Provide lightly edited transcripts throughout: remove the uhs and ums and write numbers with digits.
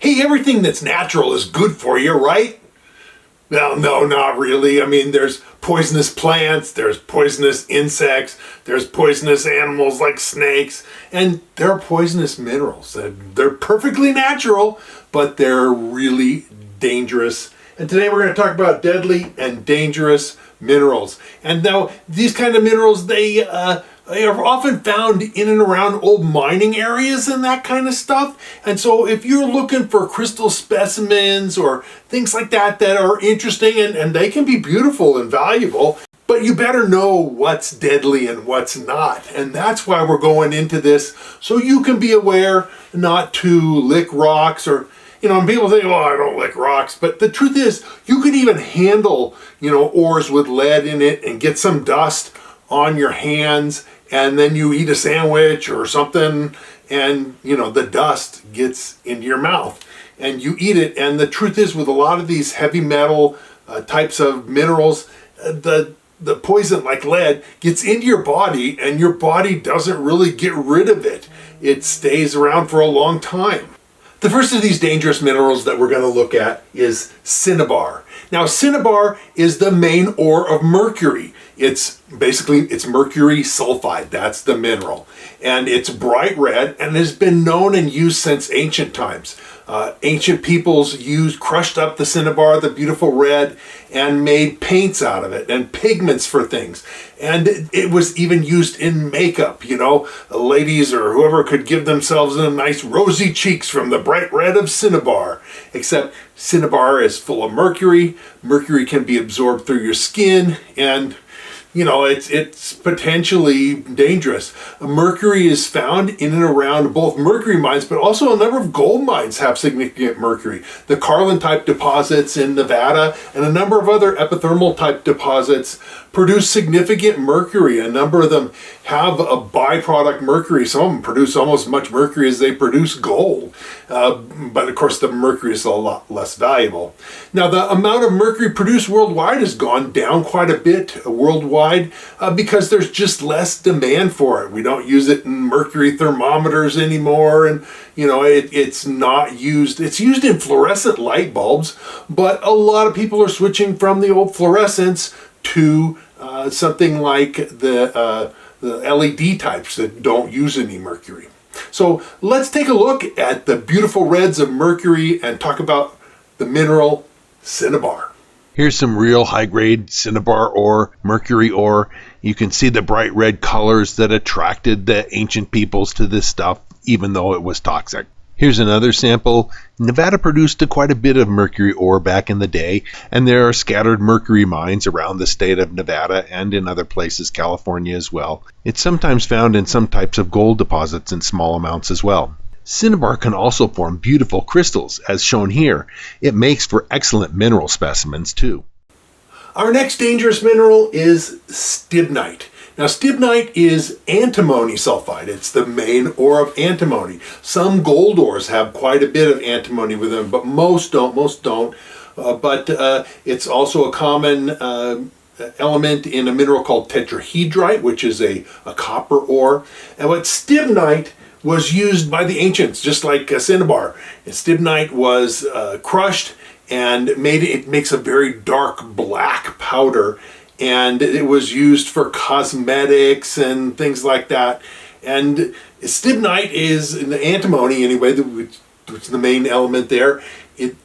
Hey, everything that's natural is good for you, right? Well, no, not really. I mean, there's poisonous plants, there's poisonous insects, there's poisonous animals like snakes, and there are poisonous minerals. They're perfectly natural, but they're really dangerous. And today we're going to talk about deadly and dangerous minerals. And now, these kind of minerals, they are often found in and around old mining areas and that kind of stuff. And so if you're looking for crystal specimens or things like that that are interesting, and they can be beautiful and valuable, but you better know what's deadly and what's not. And that's why we're going into this, so you can be aware not to lick rocks or, and people think, oh, I don't lick rocks. But the truth is, you can even handle, ores with lead in it and get some dust on your hands, and then you eat a sandwich or something, and the dust gets into your mouth and you eat it. And the truth is, with a lot of these heavy metal types of minerals, the poison like lead gets into your body, and your body doesn't really get rid of it. It stays around for a long time. The first of these dangerous minerals that we're going to look at is cinnabar. Now, cinnabar is the main ore of mercury. It's mercury sulfide. That's the mineral. And it's bright red and has been known and used since ancient times. Ancient peoples crushed up the cinnabar, the beautiful red, and made paints out of it and pigments for things. And it was even used in makeup. Ladies or whoever could give themselves a nice rosy cheeks from the bright red of cinnabar. Except cinnabar is full of mercury. Mercury can be absorbed through your skin, and it's potentially dangerous. Mercury is found in and around both mercury mines, but also a number of gold mines have significant mercury. The Carlin type deposits in Nevada and a number of other epithermal type deposits produce significant mercury. A number of them have a byproduct mercury. Some of them produce almost as much mercury as they produce gold. But of course, the mercury is a lot less valuable. Now, the amount of mercury produced worldwide has gone down quite a bit worldwide because there's just less demand for it. We don't use it in mercury thermometers anymore, and it's not used. It's used in fluorescent light bulbs, but a lot of people are switching from the old fluorescents to something like the LED types that don't use any mercury. So let's take a look at the beautiful reds of mercury and talk about the mineral cinnabar. Here's some real high-grade cinnabar ore, mercury ore. You can see the bright red colors that attracted the ancient peoples to this stuff, even though it was toxic. Here's another sample. Nevada produced quite a bit of mercury ore back in the day, and there are scattered mercury mines around the state of Nevada and in other places, California as well. It's sometimes found in some types of gold deposits in small amounts as well. Cinnabar can also form beautiful crystals, as shown here. It makes for excellent mineral specimens too. Our next dangerous mineral is stibnite. Now, stibnite is antimony sulfide. It's the main ore of antimony. Some gold ores have quite a bit of antimony with them, but most don't. But it's also a common element in a mineral called tetrahedrite, which is a copper ore. And what stibnite was used by the ancients, just like cinnabar. Stibnite was crushed and it makes a very dark black powder, and it was used for cosmetics and things like that. And stibnite is, in the antimony anyway, which is the main element there.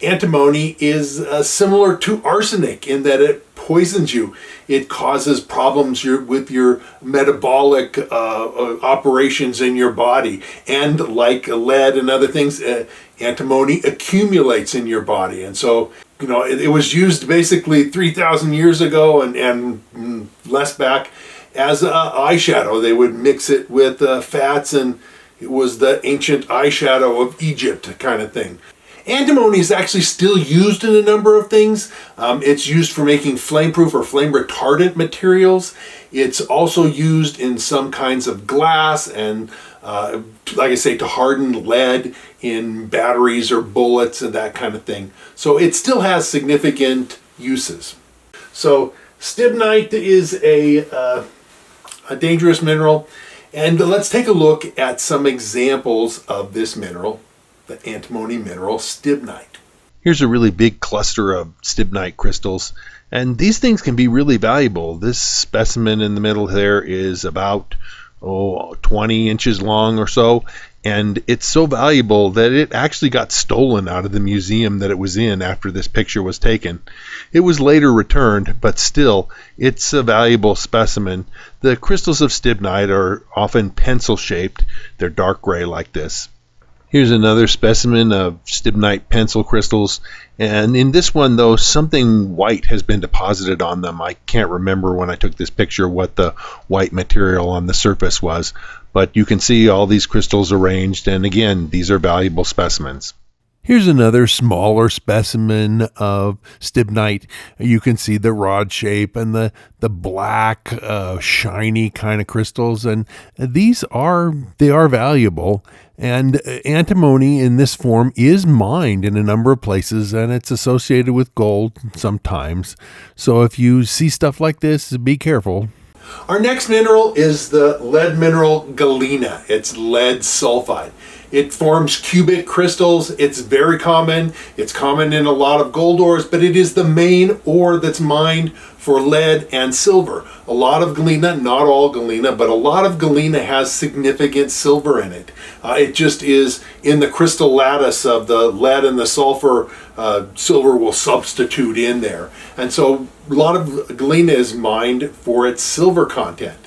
Antimony is similar to arsenic in that it poisons you. It causes problems with your metabolic operations in your body. And like lead and other things, antimony accumulates in your body. And so, it was used basically 3,000 years ago and less back as eyeshadow. They would mix it with fats, and it was the ancient eyeshadow of Egypt kind of thing. Antimony is actually still used in a number of things. It's used for making flame-proof or flame-retardant materials. It's also used in some kinds of glass and, like I say, to harden lead in batteries or bullets and that kind of thing. So it still has significant uses. So stibnite is a dangerous mineral. And let's take a look at some examples of this mineral. the antimony mineral stibnite. Here's a really big cluster of stibnite crystals, and these things can be really valuable. This specimen in the middle there is about 20 inches long or so, and it's so valuable that it actually got stolen out of the museum that it was in after this picture was taken. It was later returned, but still, it's a valuable specimen. The crystals of stibnite are often pencil-shaped. They're dark gray like this. Here's another specimen of stibnite pencil crystals, and in this one though, something white has been deposited on them. I can't remember when I took this picture what the white material on the surface was, but you can see all these crystals arranged, and again, these are valuable specimens. Here's another smaller specimen of stibnite. You can see the rod shape and the black, shiny kind of crystals, and they are valuable. And antimony in this form is mined in a number of places, and it's associated with gold sometimes. So if you see stuff like this, be careful. Our next mineral is the lead mineral Galena. It's lead sulfide. It forms cubic crystals. It's very common. It's common in a lot of gold ores, but it is the main ore that's mined for lead and silver. A lot of Galena, not all Galena, but a lot of Galena has significant silver in it. It just is in the crystal lattice of the lead and the sulfur, silver will substitute in there. And so a lot of Galena is mined for its silver content.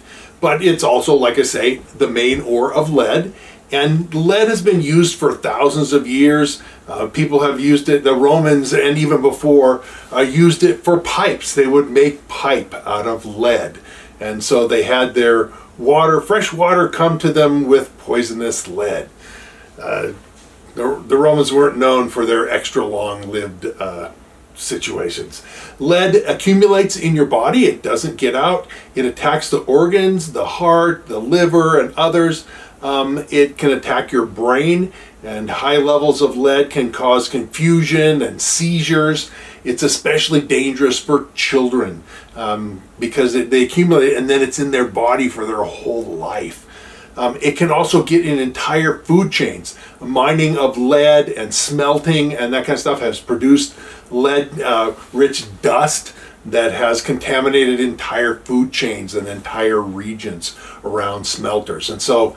But it's also, like I say, the main ore of lead. And lead has been used for thousands of years. People have used it, the Romans and even before, used it for pipes. They would make pipe out of lead. And so they had their fresh water come to them with poisonous lead. The Romans weren't known for their extra long-lived situations. Lead accumulates in your body. It doesn't get out. It attacks the organs, the heart, the liver, and others. It can attack your brain, and high levels of lead can cause confusion and seizures. It's especially dangerous for children because they accumulate and then it's in their body for their whole life. It can also get in entire food chains. Mining of lead and smelting and that kind of stuff has produced lead-rich dust that has contaminated entire food chains and entire regions around smelters. And so,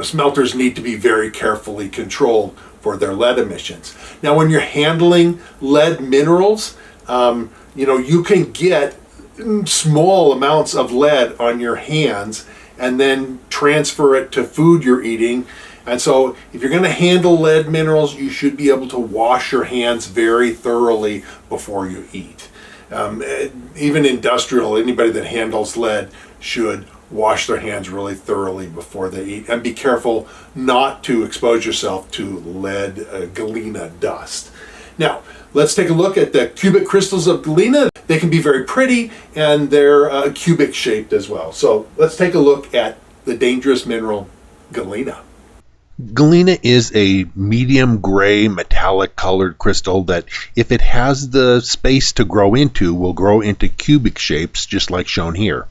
smelters need to be very carefully controlled for their lead emissions. Now, when you're handling lead minerals, you can get small amounts of lead on your hands and then transfer it to food you're eating. And so if you're going to handle lead minerals, you should be able to wash your hands very thoroughly before you eat. Even industrial, anybody that handles lead should wash their hands really thoroughly before they eat, and be careful not to expose yourself to lead galena dust. Now, let's take a look at the cubic crystals of galena. They can be very pretty, and they're cubic shaped as well. So let's take a look at the dangerous mineral galena. Galena is a medium gray metallic colored crystal that, if it has the space to grow into, will grow into cubic shapes just like shown here.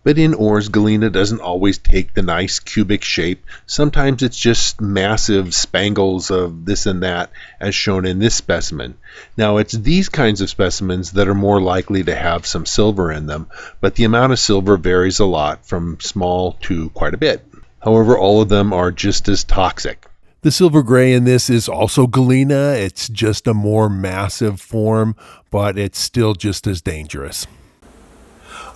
But in ores, galena doesn't always take the nice cubic shape. Sometimes it's just massive spangles of this and that, as shown in this specimen. Now, it's these kinds of specimens that are more likely to have some silver in them, but the amount of silver varies a lot, from small to quite a bit. However, all of them are just as toxic. The silver gray in this is also galena. It's just a more massive form, but it's still just as dangerous.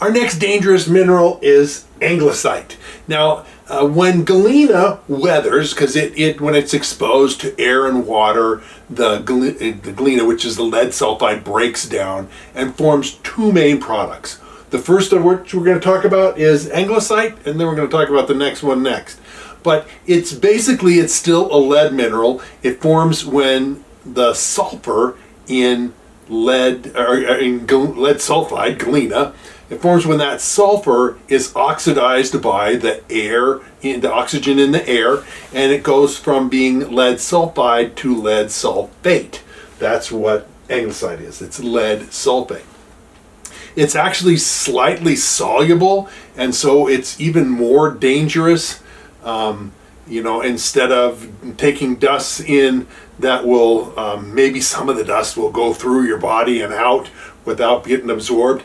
Our next dangerous mineral is Anglesite. Now, when galena weathers, because when it's exposed to air and water, the galena, which is the lead sulfide, breaks down and forms two main products. The first of which we're going to talk about is Anglesite, and then we're going to talk about the next one next. But it's still a lead mineral. It forms when the sulfur in lead sulfide, galena, it forms when that sulfur is oxidized by the air, the oxygen in the air, and it goes from being lead sulfide to lead sulfate. That's what Anglesite is. It's lead sulfate. It's actually slightly soluble, and so it's even more dangerous. instead of taking dust in that will, maybe some of the dust will go through your body and out without getting absorbed,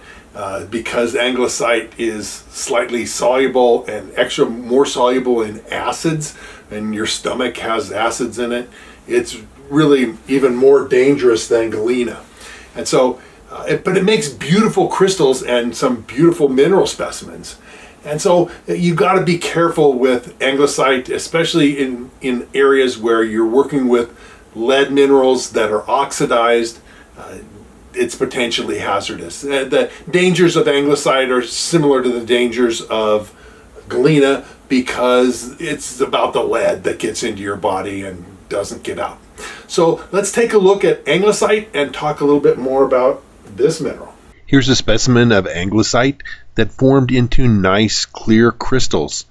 because Anglesite is slightly soluble and more soluble in acids, and your stomach has acids in it. It's really even more dangerous than Galena. And so, but it makes beautiful crystals and some beautiful mineral specimens. And so you got to be careful with Anglesite, especially in areas where you're working with lead minerals that are oxidized. It's potentially hazardous. The dangers of Anglesite are similar to the dangers of Galena, because it's about the lead that gets into your body and doesn't get out. So let's take a look at Anglesite and talk a little bit more about this mineral. Here's a specimen of Anglesite that formed into nice clear crystals.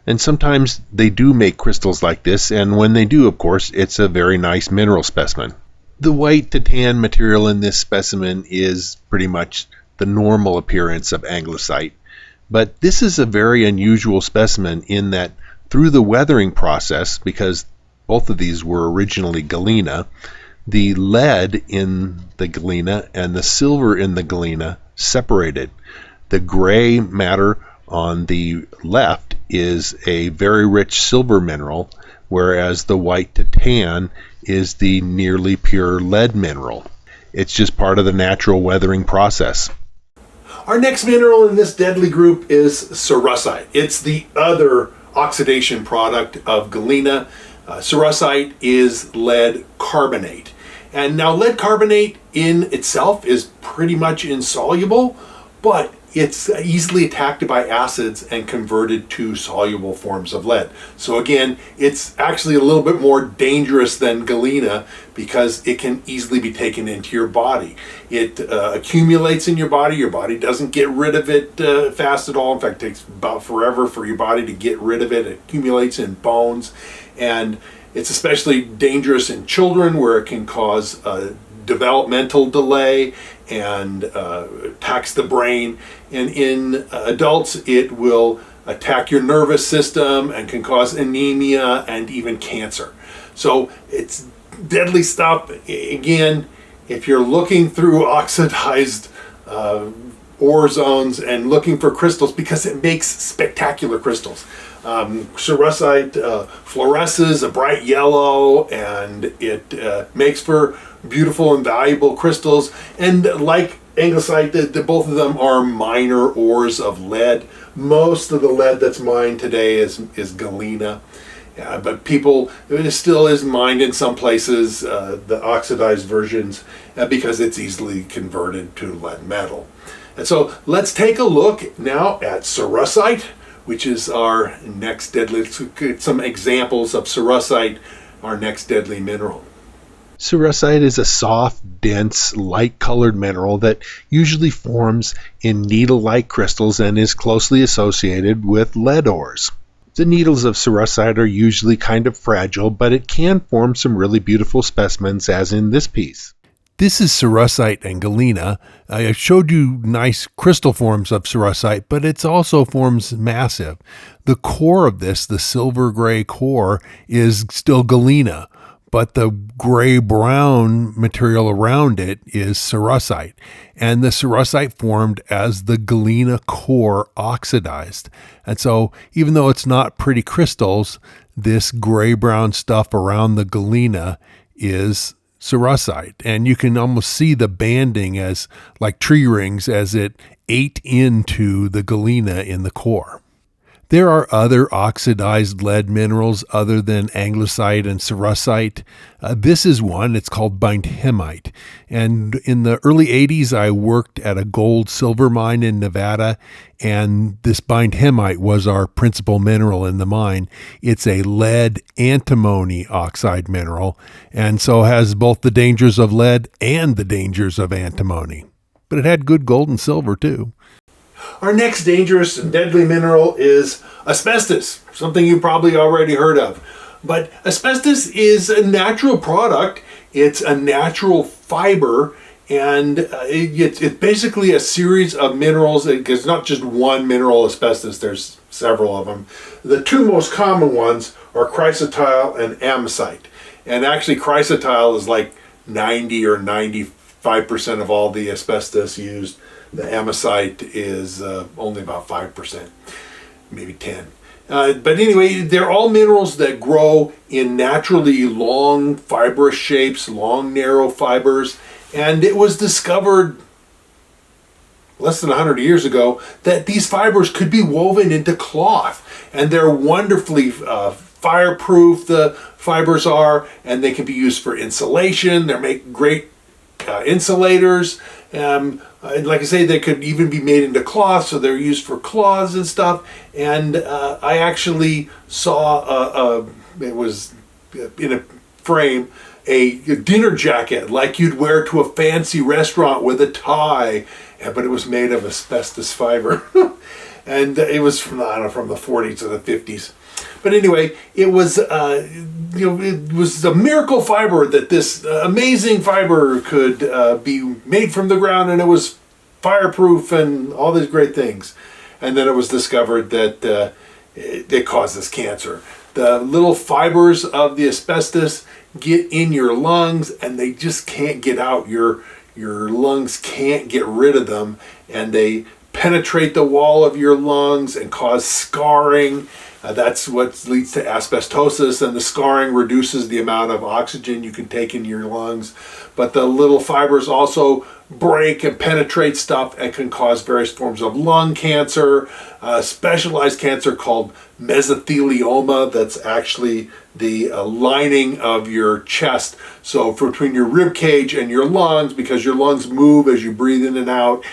And sometimes they do make crystals like this, and when they do, of course, it's a very nice mineral specimen. The white to tan material in this specimen is pretty much the normal appearance of Anglesite. But this is a very unusual specimen in that through the weathering process, because both of these were originally Galena, the lead in the Galena and the silver in the Galena separated. The gray matter on the left is a very rich silver mineral, whereas the white to tan is the nearly pure lead mineral. It's just part of the natural weathering process. Our next mineral in this deadly group is Cerussite. It's the other oxidation product of Galena. Cerussite is lead carbonate. And now lead carbonate in itself is pretty much insoluble, but it's easily attacked by acids and converted to soluble forms of lead. So again, it's actually a little bit more dangerous than Galena because it can easily be taken into your body. It accumulates in your body. Your body doesn't get rid of it fast at all. In fact, it takes about forever for your body to get rid of it. It accumulates in bones, and it's especially dangerous in children, where it can cause developmental delay and attacks the brain. And in adults, it will attack your nervous system and can cause anemia and even cancer. So it's deadly stuff. Again, if you're looking through oxidized ore zones and looking for crystals, because it makes spectacular crystals. Cerussite fluoresces a bright yellow, and it makes for beautiful and valuable crystals. And like Anglesite, both of them are minor ores of lead. Most of the lead that's mined today is Galena. But it still is mined in some places, the oxidized versions, because it's easily converted to lead metal. And so let's take a look now at Cerussite, which is our next deadly. Let's look at some examples of Cerussite, our next deadly mineral. Cerussite is a soft, dense, light-colored mineral that usually forms in needle-like crystals and is closely associated with lead ores. The needles of Cerussite are usually kind of fragile, but it can form some really beautiful specimens, as in this piece. This is Cerussite and Galena. I showed you nice crystal forms of Cerussite, but it's also forms massive. The core of this, the silver-gray core, is still Galena, but the gray-brown material around it is Cerussite. And the Cerussite formed as the Galena core oxidized. And so even though it's not pretty crystals, this gray-brown stuff around the Galena is Cerussite, and you can almost see the banding as like tree rings as it ate into the Galena in the core. There are other oxidized lead minerals other than Anglesite and Cerussite. This is one. It's called bindheimite. And in the early 80s, I worked at a gold-silver mine in Nevada, and this bindheimite was our principal mineral in the mine. It's a lead antimony oxide mineral, and so has both the dangers of lead and the dangers of antimony. But it had good gold and silver, too. Our next dangerous and deadly mineral is asbestos, something you probably already heard of. But asbestos is a natural product. It's a natural fiber, and it's basically a series of minerals. It's not just one mineral, asbestos. There's several of them. The two most common ones are chrysotile and amosite. And actually chrysotile is like 90 or 95% of all the asbestos used. The amosite is only about 5%, maybe 10. But anyway, they're all minerals that grow in naturally long fibrous shapes, long narrow fibers. And it was discovered less than 100 years ago that these fibers could be woven into cloth. And they're wonderfully fireproof, the fibers are, and they can be used for insulation. They make great insulators. And like I say, they could even be made into cloth, so they're used for cloths and stuff. And I actually saw, it was in a frame, a dinner jacket like you'd wear to a fancy restaurant with a tie, but it was made of asbestos fiber. And it was from, I don't know, from the 40s or the 50s. But anyway, it was it was a miracle fiber that this amazing fiber could be made from the ground, and it was fireproof and all these great things. And then it was discovered that it causes cancer. The little fibers of the asbestos get in your lungs, and they just can't get out. Your lungs can't get rid of them, and they penetrate the wall of your lungs and cause scarring. That's what leads to asbestosis, and the scarring reduces the amount of oxygen you can take in your lungs. But the little fibers also break and penetrate stuff and can cause various forms of lung cancer, specialized cancer called mesothelioma. That's actually the lining of your chest. So between your rib cage and your lungs, because your lungs move as you breathe in and out,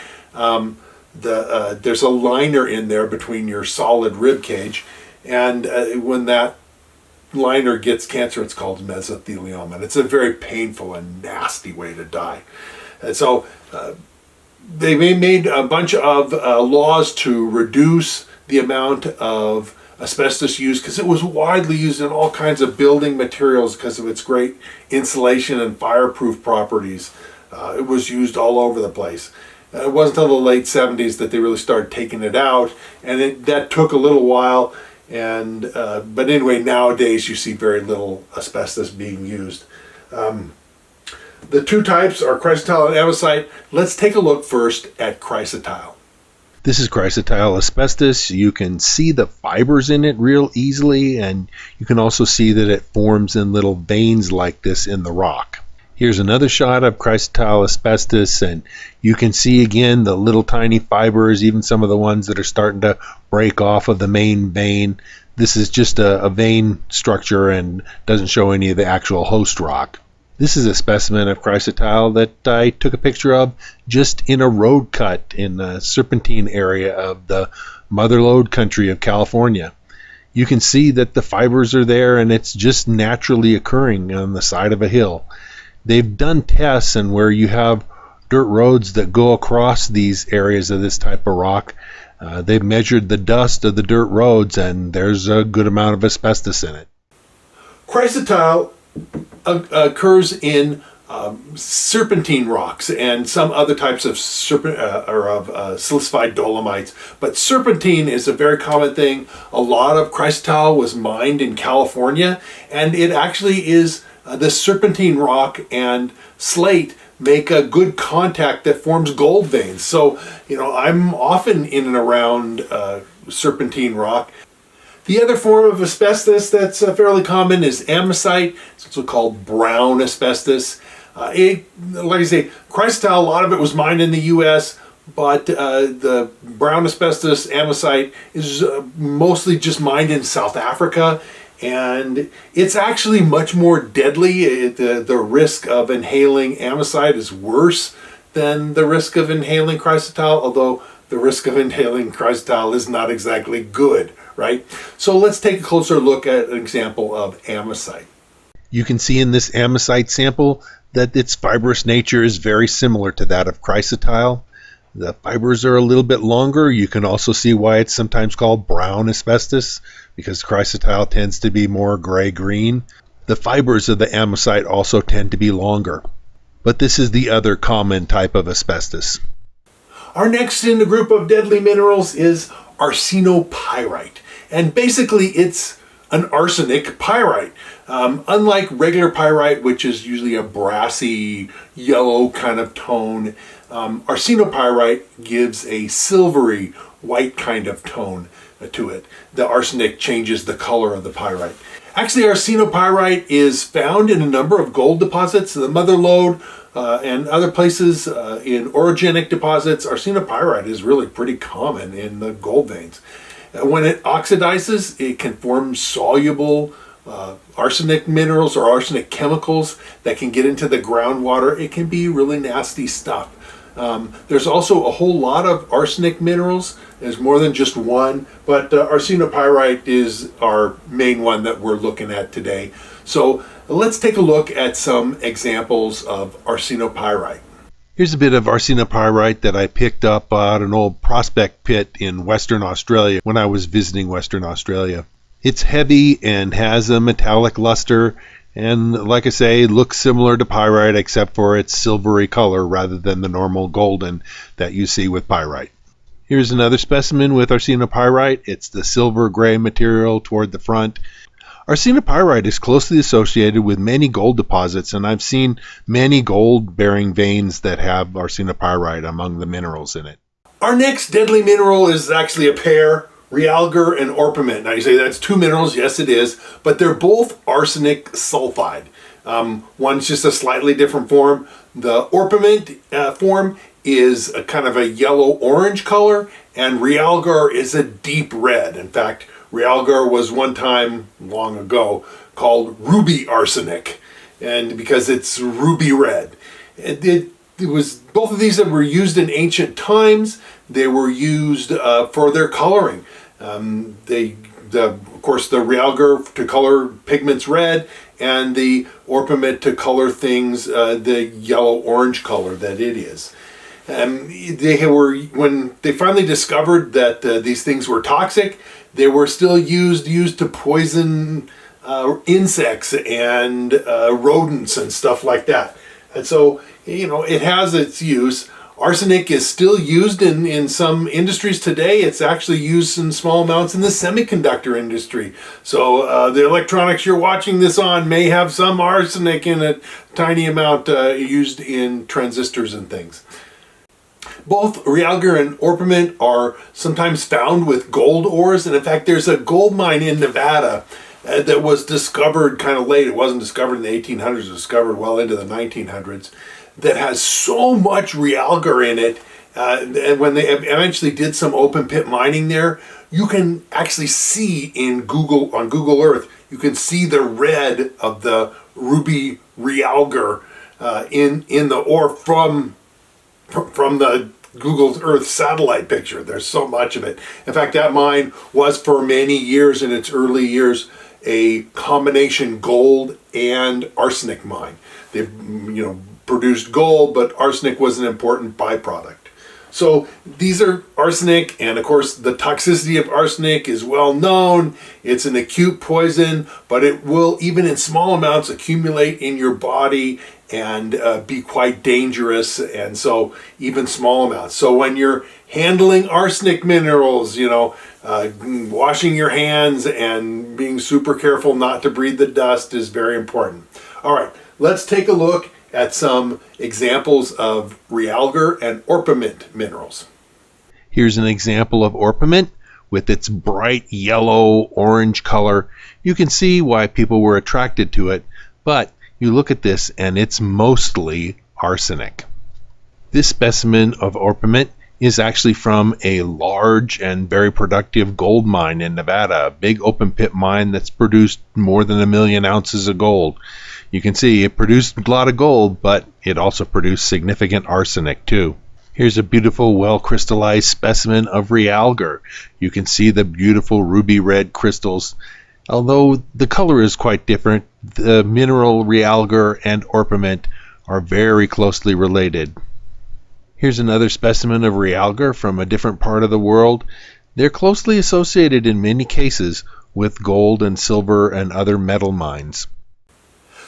there's a liner in there between your solid rib cage. And when that liner gets cancer, it's called mesothelioma. And it's a very painful and nasty way to die. And so they made a bunch of laws to reduce the amount of asbestos used, because it was widely used in all kinds of building materials because of its great insulation and fireproof properties. It was used all over the place. It wasn't until the late 70s that they really started taking it out, and that took a little while. And but anyway, nowadays you see very little asbestos being used. The two types are chrysotile and amosite. Let's take a look first at chrysotile. This is chrysotile asbestos. You can see the fibers in it real easily, and you can also see that it forms in little veins like this in the rock. Here's another shot of chrysotile asbestos, and you can see again the little tiny fibers, even some of the ones that are starting to break off of the main vein. This is just a vein structure and doesn't show any of the actual host rock. This is a specimen of chrysotile that I took a picture of just in a road cut in the Serpentine area of the Mother Lode country of California. You can see that the fibers are there, and it's just naturally occurring on the side of a hill. They've done tests, and where you have dirt roads that go across these areas of this type of rock, they've measured the dust of the dirt roads, and there's a good amount of asbestos in it. Chrysotile occurs in serpentine rocks and some other types of silicified dolomites, but serpentine is a very common thing. A lot of chrysotile was mined in California, and it actually is the serpentine rock and slate make a good contact that forms gold veins. So, I'm often in and around serpentine rock. The other form of asbestos that's fairly common is amosite. It's also called brown asbestos. Like I say, chrysotile, a lot of it was mined in the U.S., but the brown asbestos, amosite, is mostly just mined in South Africa. And it's actually much more deadly. The risk of inhaling amosite is worse than the risk of inhaling chrysotile, although the risk of inhaling chrysotile is not exactly good, right? So let's take a closer look at an example of amosite. You can see in this amosite sample that its fibrous nature is very similar to that of chrysotile. The fibers are a little bit longer. You can also see why it's sometimes called brown asbestos, because chrysotile tends to be more gray-green. The fibers of the amosite also tend to be longer. But this is the other common type of asbestos. Our next in the group of deadly minerals is arsenopyrite. And basically it's an arsenic pyrite. Unlike regular pyrite, which is usually a brassy yellow kind of tone, arsenopyrite gives a silvery white kind of tone to it. The arsenic changes the color of the pyrite. Actually, arsenopyrite is found in a number of gold deposits. The Mother Lode and other places in orogenic deposits, arsenopyrite is really pretty common in the gold veins. When it oxidizes, it can form soluble arsenic minerals or arsenic chemicals that can get into the groundwater. It can be really nasty stuff. There's also a whole lot of arsenic minerals. There's more than just one, but arsenopyrite is our main one that we're looking at today. So let's take a look at some examples of arsenopyrite. Here's a bit of arsenopyrite that I picked up at an old prospect pit in Western Australia when I was visiting Western Australia. It's heavy and has a metallic luster, and like I say, looks similar to pyrite except for its silvery color rather than the normal golden that you see with pyrite. Here's another specimen with arsenopyrite. It's the silver gray material toward the front. Arsenopyrite is closely associated with many gold deposits, and I've seen many gold-bearing veins that have arsenopyrite among the minerals in it. Our next deadly mineral is actually a pair, Realgar and orpiment. Now you say that's two minerals, yes it is, but they're both arsenic sulfide. One's just a slightly different form. The orpiment form is a kind of a yellow-orange color, and Realgar is a deep red. In fact, Realgar was one time, long ago, called ruby arsenic, and because it's ruby red. It was both of these that were used in ancient times. They were used for their coloring. Of course, the Realgar to color pigments red, and the orpiment to color things the yellow-orange color that it is. When they finally discovered that these things were toxic, they were still used to poison insects and rodents and stuff like that. And so, it has its use. Arsenic is still used in some industries today. It's actually used in small amounts in the semiconductor industry. So the electronics you're watching this on may have some arsenic in a tiny amount used in transistors and things. Both Realgar and orpiment are sometimes found with gold ores, and in fact there's a gold mine in Nevada that was discovered kind of late. It wasn't discovered in the 1800s, it was discovered well into the 1900s, that has so much Realgar in it, and when they eventually did some open pit mining there, you can actually see on Google Earth, you can see the red of the ruby Realgar in the ore from the Google Earth satellite picture. There's so much of it. In fact, that mine was for many years, in its early years, a combination gold and arsenic mine. They, produced gold, but arsenic was an important byproduct. So these are arsenic, and of course the toxicity of arsenic is well known. It's an acute poison, but it will, even in small amounts, accumulate in your body and be quite dangerous, and so even small amounts. So when you're handling arsenic minerals, washing your hands and being super careful not to breathe the dust is very important. All right, let's take a look at some examples of Realgar and orpiment minerals. Here's an example of orpiment with its bright yellow-orange color. You can see why people were attracted to it, but you look at this and it's mostly arsenic. This specimen of orpiment is actually from a large and very productive gold mine in Nevada, a big open pit mine that's produced more than 1 million ounces of gold. You can see it produced a lot of gold, but it also produced significant arsenic too. Here's a beautiful, well-crystallized specimen of Realgar. You can see the beautiful ruby red crystals. Although the color is quite different, the mineral Realgar and orpiment are very closely related. Here's another specimen of Realgar from a different part of the world. They're closely associated in many cases with gold and silver and other metal mines.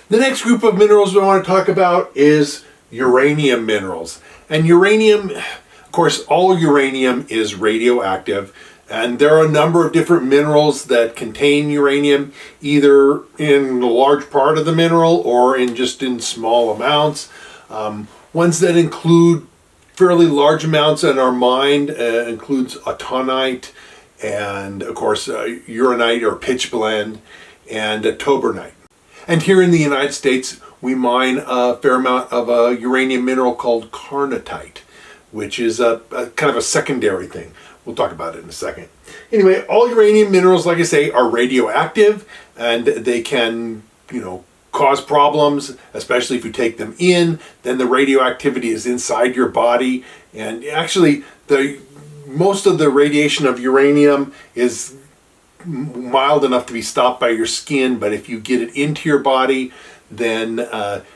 The next group of minerals we want to talk about is uranium minerals. And uranium, of course, all uranium is radioactive. And there are a number of different minerals that contain uranium, either in a large part of the mineral or just in small amounts. Ones that include fairly large amounts in our mind includes autunite and, of course, uranite or pitchblende and tobernite. And here in the United States, we mine a fair amount of a uranium mineral called carnotite, which is a kind of a secondary thing. We'll talk about it in a second. Anyway, all uranium minerals, like I say, are radioactive, and they can, cause problems, especially if you take them in. Then the radioactivity is inside your body, and actually, most of the radiation of uranium is mild enough to be stopped by your skin, but if you get it into your body, then the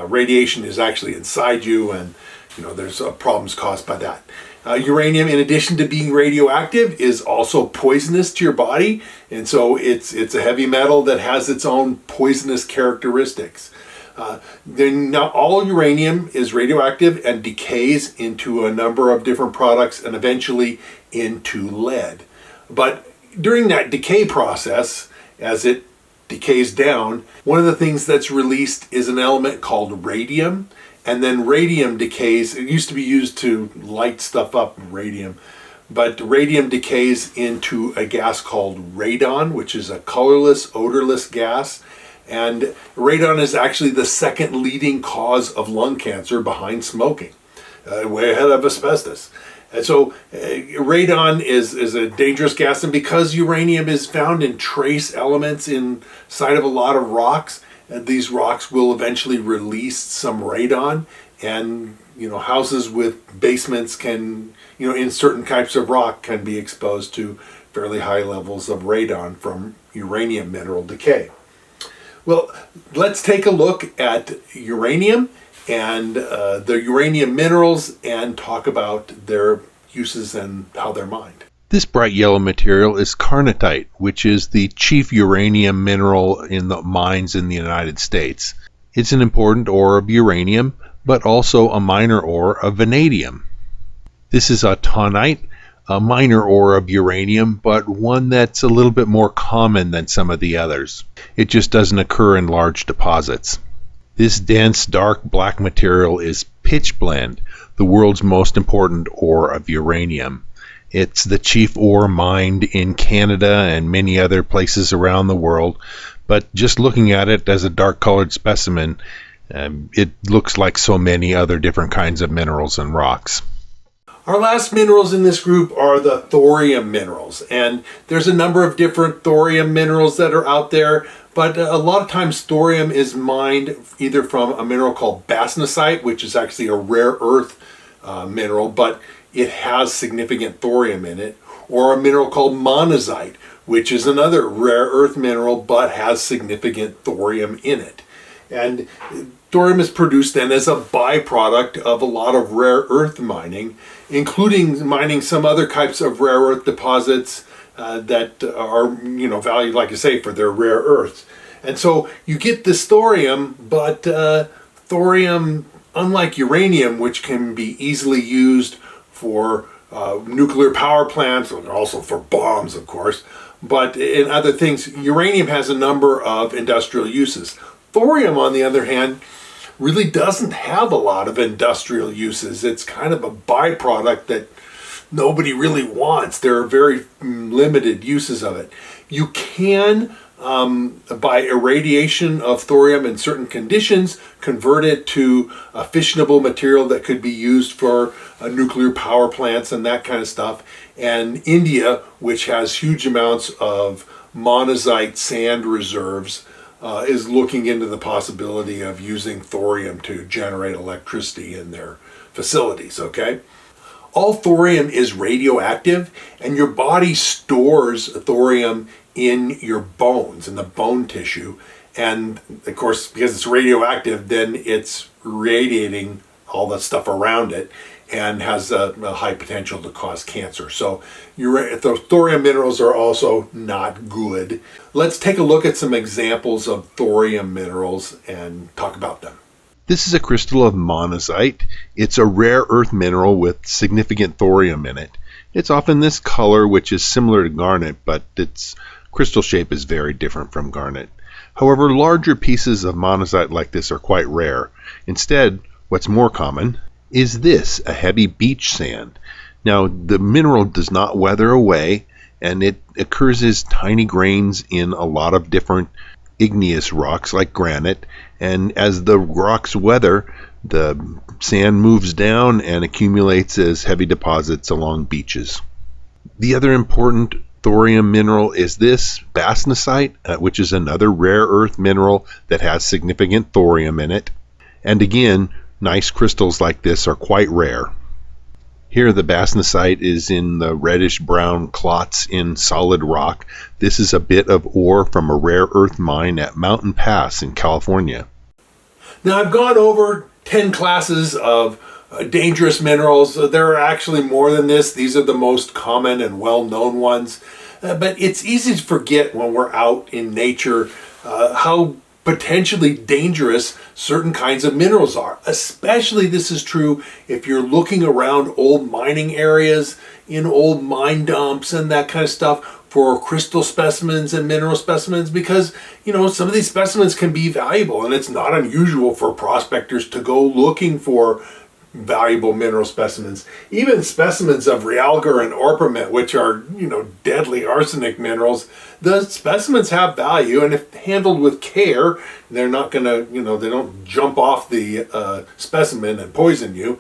radiation is actually inside you, and there's problems caused by that. Uranium, in addition to being radioactive, is also poisonous to your body, and so it's a heavy metal that has its own poisonous characteristics. Then not all uranium is radioactive and decays into a number of different products and eventually into lead. But during that decay process, as it decays down, one of the things that's released is an element called radium. And then radium decays. It used to be used to light stuff up, radium. But radium decays into a gas called radon, which is a colorless, odorless gas. And radon is actually the second leading cause of lung cancer behind smoking, way ahead of asbestos. And so radon is a dangerous gas. And because uranium is found in trace elements inside of a lot of rocks, and these rocks will eventually release some radon, and houses with basements can, in certain types of rock, can be exposed to fairly high levels of radon from uranium mineral decay. Well, let's take a look at uranium and the uranium minerals and talk about their uses and how they're mined. This bright yellow material is carnotite, which is the chief uranium mineral in the mines in the United States. It's an important ore of uranium, but also a minor ore of vanadium. This is autunite, a minor ore of uranium, but one that's a little bit more common than some of the others. It just doesn't occur in large deposits. This dense, dark black material is pitchblende, the world's most important ore of uranium. It's the chief ore mined in Canada and many other places around the world, but just looking at it as a dark-colored specimen, it looks like so many other different kinds of minerals and rocks. Our last minerals in this group are the thorium minerals, and there's a number of different thorium minerals that are out there, but a lot of times thorium is mined either from a mineral called bastnasite, which is actually a rare earth mineral, but it has significant thorium in it, or a mineral called monazite, which is another rare earth mineral but has significant thorium in it. And thorium is produced then as a byproduct of a lot of rare earth mining, including mining some other types of rare earth deposits that are, valued, like I say, for their rare earths. And so you get this thorium, but thorium, unlike uranium, which can be easily used for nuclear power plants, and also for bombs, of course, but in other things, uranium has a number of industrial uses. Thorium, on the other hand, really doesn't have a lot of industrial uses. It's kind of a byproduct that nobody really wants. There are very limited uses of it. You can, by irradiation of thorium in certain conditions, convert it to a fissionable material that could be used for nuclear power plants and that kind of stuff. And India, which has huge amounts of monazite sand reserves, is looking into the possibility of using thorium to generate electricity in their facilities, okay? All thorium is radioactive, and your body stores thorium in your bones, in the bone tissue. And of course, because it's radioactive, then it's radiating all the stuff around it and has a high potential to cause cancer. So the thorium minerals are also not good. Let's take a look at some examples of thorium minerals and talk about them. This is a crystal of monazite. It's a rare earth mineral with significant thorium in it. It's often this color, which is similar to garnet, but its crystal shape is very different from garnet. However, larger pieces of monazite like this are quite rare. Instead, what's more common is this, a heavy beach sand. Now, the mineral does not weather away, and it occurs as tiny grains in a lot of different igneous rocks like granite, and as the rocks weather, the sand moves down and accumulates as heavy deposits along beaches. The other important thorium mineral is this, bastnasite, which is another rare earth mineral that has significant thorium in it. And again, nice crystals like this are quite rare. Here the bastnasite is in the reddish-brown clots in solid rock. This is a bit of ore from a rare earth mine at Mountain Pass in California. Now, I've gone over 10 classes of dangerous minerals. There are actually more than this. These are the most common and well-known ones. But it's easy to forget when we're out in nature how potentially dangerous certain kinds of minerals are. Especially this is true if you're looking around old mining areas, in old mine dumps and that kind of stuff for crystal specimens and mineral specimens, because some of these specimens can be valuable, and it's not unusual for prospectors to go looking for valuable mineral specimens. Even specimens of Realgar and orpiment, which are deadly arsenic minerals, the specimens have value, and if handled with care, they're not gonna they don't jump off the specimen and poison you.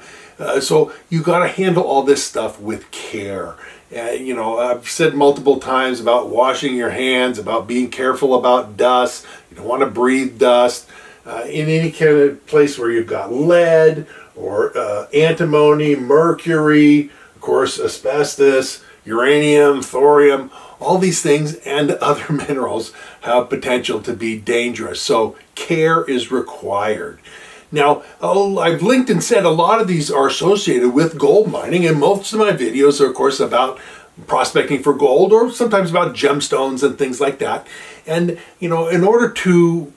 So you got to handle all this stuff with care. I've said multiple times about washing your hands, about being careful about dust. You don't want to breathe dust in any kind of place where you've got lead or antimony, mercury, of course, asbestos, uranium, thorium. All these things and other minerals have potential to be dangerous. So care is required. Now, I've linked and said a lot of these are associated with gold mining, and most of my videos are, of course, about prospecting for gold, or sometimes about gemstones and things like that. And, in order to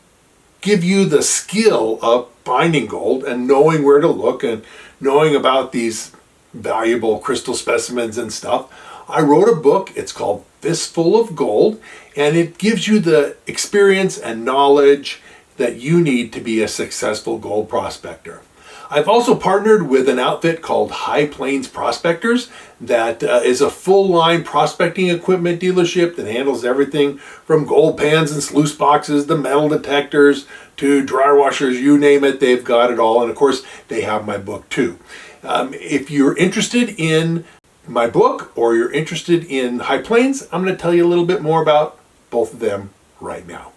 give you the skill of finding gold and knowing where to look and knowing about these valuable crystal specimens and stuff, I wrote a book. It's called Fistful of Gold, and it gives you the experience and knowledge that you need to be a successful gold prospector. I've also partnered with an outfit called High Plains Prospectors that is a full-line prospecting equipment dealership that handles everything from gold pans and sluice boxes, the metal detectors, to dry washers, you name it, they've got it all. And of course, they have my book too. If you're interested in my book or you're interested in High Plains, I'm going to tell you a little bit more about both of them right now.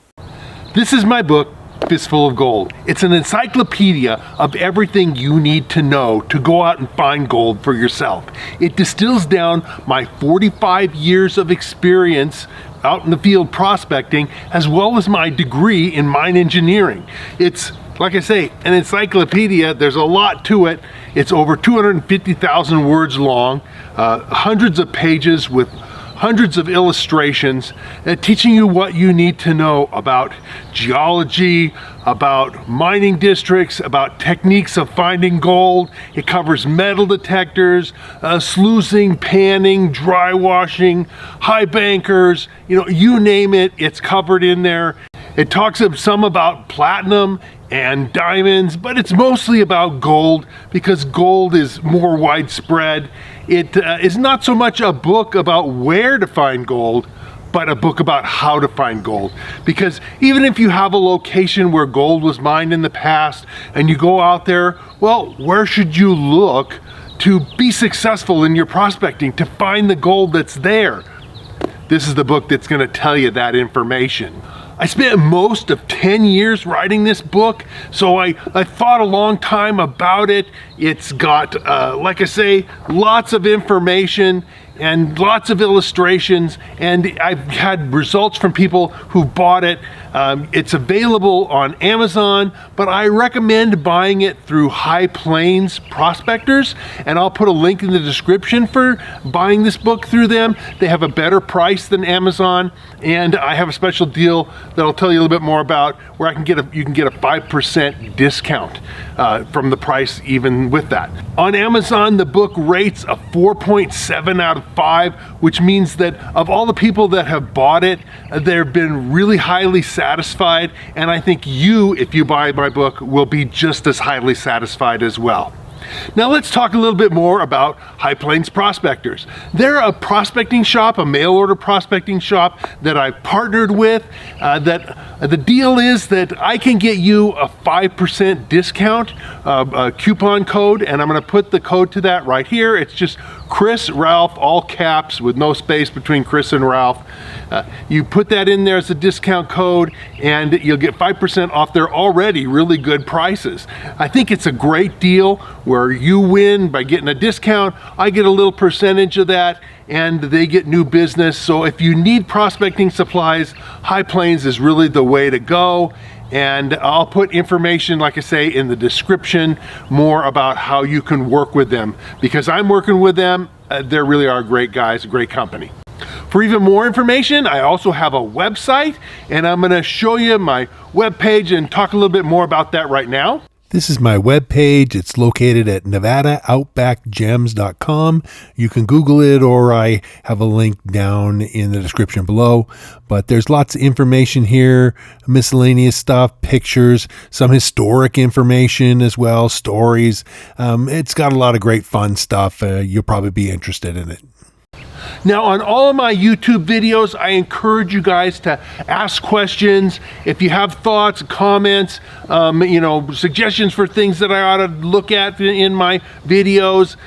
This is my book, Fistful of Gold. It's an encyclopedia of everything you need to know to go out and find gold for yourself. It distills down my 45 years of experience out in the field prospecting, as well as my degree in mine engineering. It's, like I say, an encyclopedia. There's a lot to it. It's over 250,000 words long, hundreds of pages with hundreds of illustrations, teaching you what you need to know about geology, about mining districts, about techniques of finding gold. It covers metal detectors, sluicing, panning, dry washing, high bankers, you name it, it's covered in there. It talks some about platinum and diamonds, but it's mostly about gold because gold is more widespread. It is not so much a book about where to find gold, but a book about how to find gold. Because even if you have a location where gold was mined in the past and you go out there, well, where should you look to be successful in your prospecting, to find the gold that's there? This is the book that's going to tell you that information. I spent most of 10 years writing this book, so I thought a long time about it. It's got, like I say, lots of information, and lots of illustrations, and I've had results from people who bought it. It's available on Amazon, but I recommend buying it through High Plains Prospectors, and I'll put a link in the description for buying this book through them. They have a better price than Amazon, and I have a special deal that I'll tell you a little bit more about, where you can get a 5% discount from the price even with that. On Amazon, the book rates a 4.7 out of 5, which means that of all the people that have bought it, they've been really highly satisfied, and I think you, if you buy my book, will be just as highly satisfied as well. Now let's talk a little bit more about High Plains Prospectors. They're a prospecting shop, a mail order prospecting shop that I've partnered with. The deal is that I can get you a 5% discount, a coupon code, and I'm going to put the code to that right here. It's just Chris Ralph, all caps with no space between Chris and Ralph. You put that in there as a discount code, and you'll get 5% off their already really good prices. I think it's a great deal where you win by getting a discount. I get a little percentage of that, and they get new business. So if you need prospecting supplies, High Plains is really the way to go. And I'll put information, like I say, in the description more about how you can work with them, because I'm working with them. They really are great guys, a great company. For even more information, I also have a website, and I'm going to show you my webpage and talk a little bit more about that right now. This is my webpage. It's located at NevadaOutbackGems.com. You can Google it, or I have a link down in the description below. But there's lots of information here, miscellaneous stuff, pictures, some historic information as well, stories. It's got a lot of great fun stuff. You'll probably be interested in it. Now, on all of my YouTube videos, I encourage you guys to ask questions. If you have thoughts, comments, suggestions for things that I ought to look at in my videos,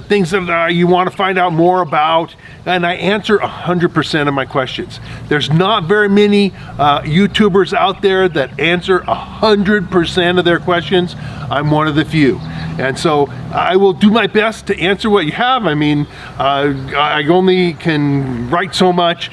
things that you want to find out more about, and I answer 100% of my questions. There's not very many YouTubers out there that answer 100% of their questions. I'm one of the few. And so I will do my best to answer what you have. I mean, I only can write so much.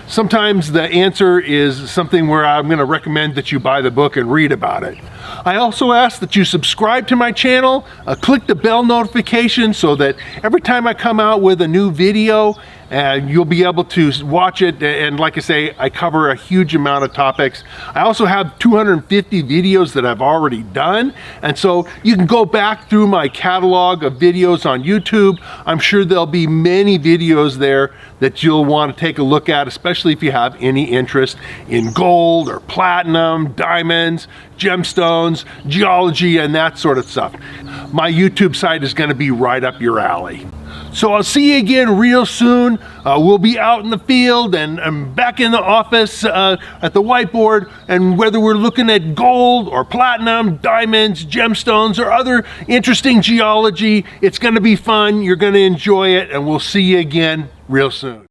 Sometimes the answer is something where I'm going to recommend that you buy the book and read about it. I also ask that you subscribe to my channel, click the bell notification so that every time I come out with a new video, you'll be able to watch it. And like I say, I cover a huge amount of topics. I also have 250 videos that I've already done, and so you can go back through my catalog of videos on YouTube. I'm sure there'll be many videos there that you'll want to take a look at, especially if you have any interest in gold or platinum, diamonds, gemstones, geology, and that sort of stuff. My YouTube site is going to be right up your alley. So I'll see you again real soon. We'll be out in the field and back in the office at the whiteboard, and whether we're looking at gold or platinum, diamonds, gemstones, or other interesting geology, it's going to be fun. You're going to enjoy it, and we'll see you again real soon.